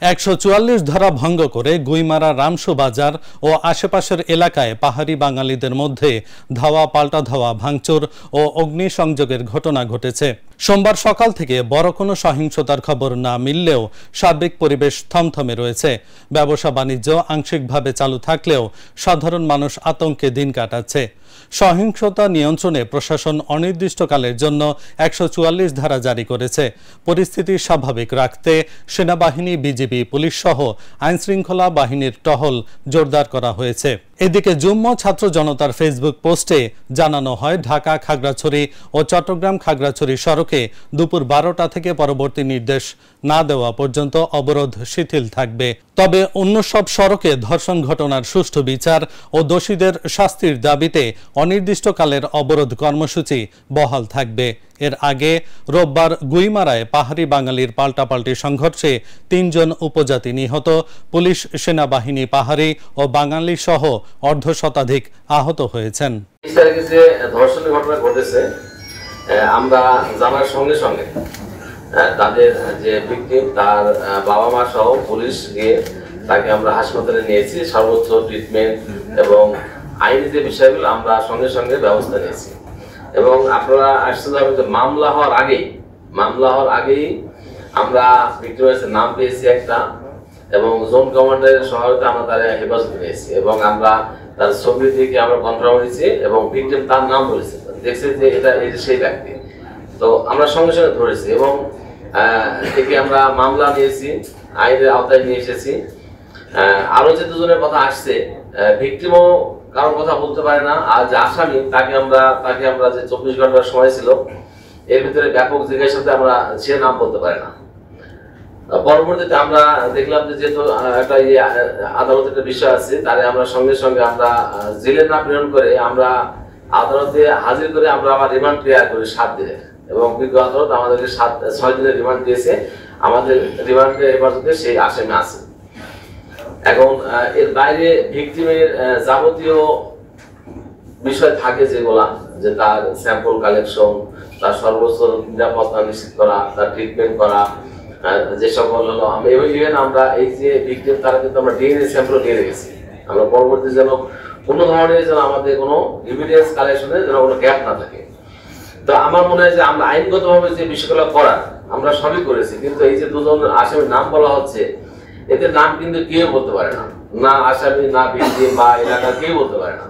144 ধারা ভঙ্গ করে গুইমারা রামসু বাজার ও আশেপাশের এলাকায় পাহাড়ি বাঙালিদের মধ্যে ধাওয়া পাল্টা ধাওয়া ভাঙচুর ও অগ্নিসংযোগের ঘটনা ঘটেছে। সোমবার সকাল থেকে বড় কোনো সহিংসতার খবর না মিললেও সার্বিক পরিবেশ থমথমে রয়েছে। ব্যবসা বাণিজ্য আংশিকভাবে চালু থাকলেও সাধারণ মানুষ আতঙ্কে দিন কাটাচ্ছে। সহিংসতা নিয়ন্ত্রণে প্রশাসন অনির্দিষ্টকালের জন্য 144 ধারা জারি করেছে। পরিস্থিতি স্বাভাবিক রাখতে সেনাবাহিনী, বিজিবি, পুলিশ সহ আইনশৃঙ্খলা বাহিনীর টহল জোরদার করা হয়েছে। এদিকে যুগ্ম ছাত্র জনতার ফেসবুক পোস্টে জানানো হয়, ঢাকা খাগড়াছড়ি ও চট্টগ্রাম খাগড়াছড়ি সড়কে দুপুর 12টা থেকে পরবর্তী নির্দেশ না দেওয়া পর্যন্ত অবরোধ শিথিল থাকবে। তবে অন্য সব সড়কে ধর্ষণ ঘটনার সুষ্ঠু বিচার ও দোষীদের শাস্তির দাবিতে অনির্দিষ্টকালের অবরোধ কর্মসূচি বহাল থাকবে। এর আগে রোববার গুইমারায় পাহাড়ি বাঙালির পাল্টাপাল্টি সংঘর্ষে 3 জন উপজাতি নিহত, পুলিশ, সেনাবাহিনী, পাহাড়ি ও বাঙালি সহ অর্ধশতাধিক আহত হয়েছেন। যে ধর্ষণের ঘটনা ঘটেছে, আমরা জানার সঙ্গে সঙ্গে তাদের যে ভিকটিম তার বাবা মা সহ পুলিশ গিয়ে তাকে আমরা হাসপাতালে নিয়েছি, সর্বোচ্চ ট্রিটমেন্ট এবং আইনি যে বিষয়গুলো আমরা সঙ্গে সঙ্গে ব্যবস্থা নিয়েছি। এবং আপনারা আসতে হবে যে মামলা হওয়ার আগেই আমরা ভিক্টিমের নাম পেয়েছি একটা, এবং জোন কমান্ডারের সহায়তা আমরা তার হেফাজতে নিয়েছি এবং আমরা তার ছবি থেকে আমরা কনফার্ম হয়েছি এবং ভিকটিম তার নাম বলেছে, দেখছে যে এটা সেই ব্যক্তি। তো আমরা সঙ্গে সঙ্গে ধরেছি এবং থেকে আমরা মামলা নিয়েছি, আইনের আওতায় নিয়ে এসেছি। আরো যে দুজনের কথা আসছে, ভিকটিমও কারোর কথা বলতে পারে না, আর যে আসামি তাকে আমরা যে 24 ঘন্টার সময় ছিল, এর ভিতরে ব্যাপক জিজ্ঞাসাতে আমরা সে নাম বলতে পারে না। পরবর্তীতে আমরা দেখলাম যে যেহেতু একটা আদালতের একটা বিষয় আছে, তারে আমরা সঙ্গে সঙ্গে আমরা জেলে না প্রেরণ করে আমরা আদালতে হাজির করে আমরা আবার রিমান্ড ক্লিয়ার করি 7 দিনের, এবং বিজ্ঞ আদালত আমাদেরকে 6 দিনের রিমান্ড দিয়েছে। আমাদের রিমান্ডে হেফাজতে সেই আসামি আছে। এখন এর বাইরে ভিকটিমের যাবতীয় বিষয় থাকে যেগুলা, যে তার স্যাম্পল কালেকশন, তার সর্বোচ্চ নিরাপত্তা নিশ্চিত করা, তার ট্রিটমেন্ট করা, যে সকল হলো ইভেন আমরা এই যে ভিকটিম তারা কিন্তু আমরা ডিএনএ স্যাম্পল নিয়ে রেখেছি। আমরা পরবর্তী যেন কোনো ধরনের যেন আমাদের কোনো এভিডেন্স কালেকশনে যেন কোনো গ্যাপ না থাকে। তো আমার মনে হয় যে আমরা আইনগতভাবে যে বিষয়গুলো করার আমরা সবই করেছি, কিন্তু এই যে দুজন আসামির নাম বলা হচ্ছে, এদের নাম কিন্তু কেউ বলতে পারে না, না আসামি, না ভিকটিম বা এলাকা কেউ বলতে পারে না।